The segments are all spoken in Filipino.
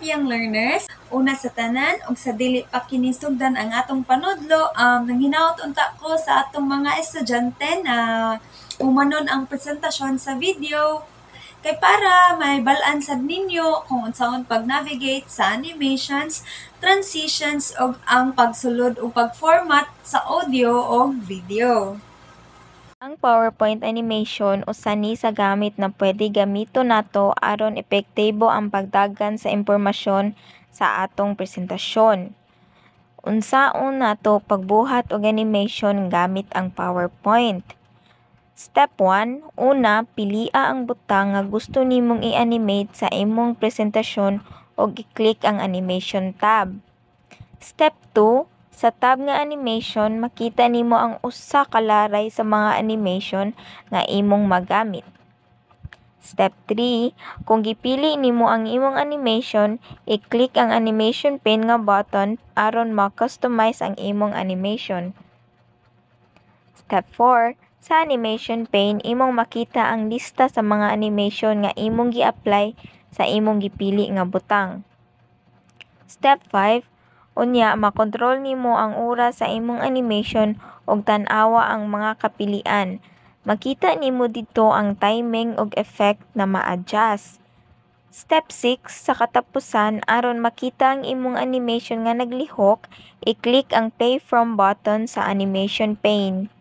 young learners, una sa tanan ug sa dili pa kini sugdan ang atong panudlo, nanghinaot unta ko sa atong mga estudyante na umanon ang presentasyon sa video kay para may bal-an sad ninyo kung unsaon pag-navigate sa animations, transitions ug ang pagsulod o pag-format sa audio o video. Ang PowerPoint animation usa ni sa gamit na pwede gamito nato aron epektibo ang pagdagan sa impormasyon sa atong presentasyon. Unsaon nato pagbuhat og animation gamit ang PowerPoint? Step 1, una, pilia ang butang nga gusto nimong i-animate sa imong presentasyon ug i-click ang animation tab. Step 2, sa tab nga animation, makita nimo ang usa ka laray sa mga animation nga imong magamit. Step 3, kung gipili nimo ang imong animation, i-click ang animation pane nga button aron ma-customize ang imong animation. Step 4, sa animation pane, imong makita ang lista sa mga animation nga imong gi-apply sa imong gipili nga butang. Step 5, unya, makontrol nimo ang oras sa imong animation ug tan-awa ang mga kapilian. Makita nimo dito ang timing ug effect na ma-adjust. Step 6, sa katapusan, aron makita ang imong animation nga naglihok, i-click ang play from button sa animation pane.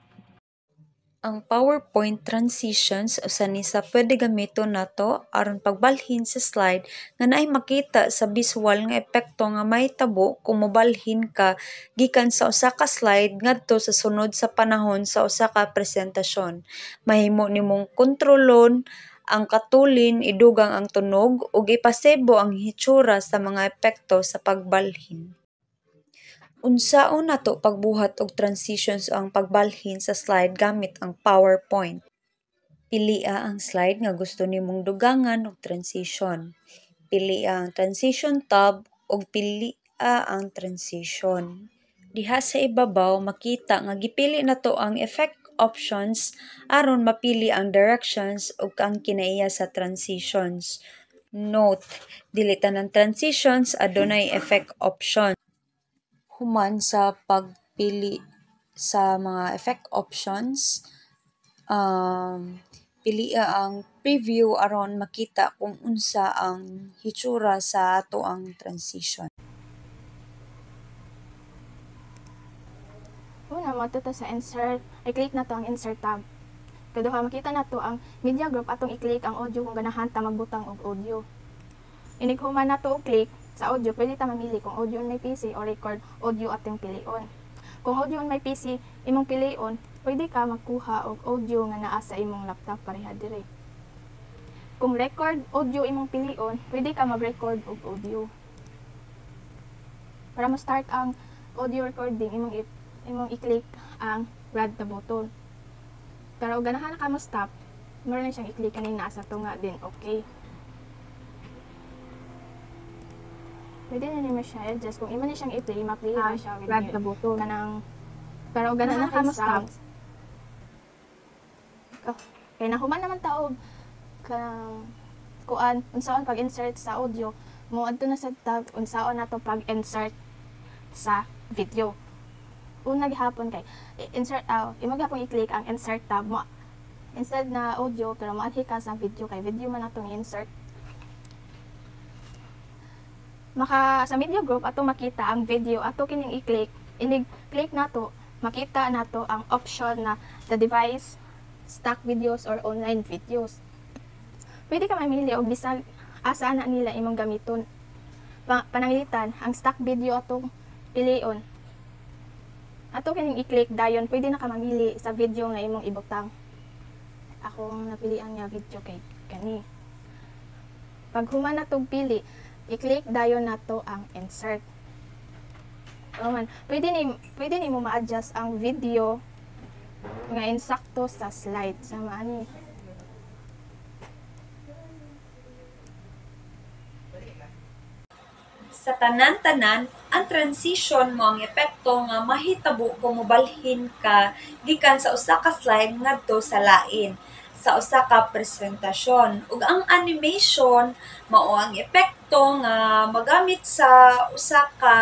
Ang PowerPoint transitions usa ni sa pwede gamiton nato aron pagbalhin sa slide nga naay makita sa visual nga epekto nga mahitabo kung mobalhin ka gikan sa usa ka slide ngadto sa sunod sa panahon sa usa ka presentasyon. Mahimo nimong kontrolon ang katulin, idugang ang tunog ug ipasebo ang hitsura sa mga epekto sa pagbalhin. Unsaon nato pagbuhat og transitions o ang pagbalhin sa slide gamit ang PowerPoint? Pilia ang slide nga gusto nimong dugangan og transition. Pilia ang transition tab ug pilia ang transition. Diha sa ibabaw makita nga gipili nato ang effect options aron mapili ang directions ug ang kinaiya sa transitions. Note, dili tanan transitions adunay effect option. Human sa pagpili sa mga effect options, pilia ang preview aron makita kung unsa ang hitsura sa ato ang transition. Una, matuto sa insert, i-click na to ang insert tab. Kaduha, makita na to ang media group atong i-click ang audio kung ganahan ta magbutang og audio. Inighuman na to og click sa audio, pwede ta mamili kung audio on may PC o record audio atong pilion. Kung audio on may PC imong pilion, pwede ka magkuha og audio nga naa sa imong laptop pareha dire. Kung record audio imong pilion, pwede ka mag-record og audio. Para mo-start ang audio recording, imong i-click ang red na button. Pero ganahan na ka mo stop, meron na siyang i-click kanina sa tunga din, okay. Pwede na naman siya adjust. Kung ima na siyang i-play, ma-play na siya with red na button. Pero ganahan na ka mo stop. Kaya nahuman naman taog kuan unsaon pag-insert sa audio, mo adto na sa tab unsaon nato pag-insert sa video. Una gihapon kay insert imo gihapon i-click ang insert tab mo instead na audio pero maadhi ka sa video kay video man atong i-insert. Sa media group ato makita ang video ato kining i-click, inig-click nato makita nato ang option na the device, stock videos or online videos. Pwede ka mamili og bisag asa na nila imong gamiton. Pananglitan ang stock video atong pilion. Ato kining i-click dayon pwede na ka mamili sa video nga imong ibutang. Akong napilian nga video kay kani. Pag human natong pili, i-click dayon nato ang insert. Pwede ni mo ma-adjust ang video nga insakto sa slide sa maani. Sa tanan-tanan, ang transition mo ang epekto nga mahitabo kung mobalhin ka gikan sa usa ka slide ngadto sa lain. sa usa ka presentasyon. Ug ang animation mao ang epekto nga magamit sa usa ka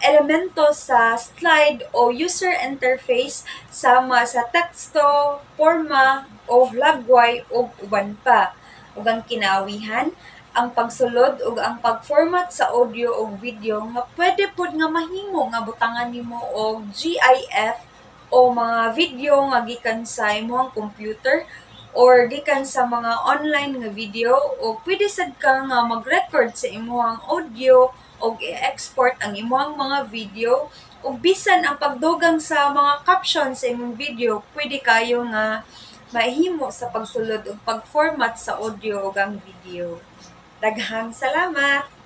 elemento sa slide o user interface sama sa teksto, forma o lagway ug uban pa. Ug ang kinaawihan, ang pagsulod ug ang pag-format sa audio ug video nga pwede pod nga mahimo nga butangan nimo og GIF o mga video nga gikan sa imong computer or gikan sa mga online nga video o pwede sad ka nga mag-record sa imong audio o i-export ang imong mga video ug bisan ang pagdugang sa mga caption sa imong video pwede kayo nga mahimo sa pagsulod ug pag-format sa audio ug ang video. Daghang salamat!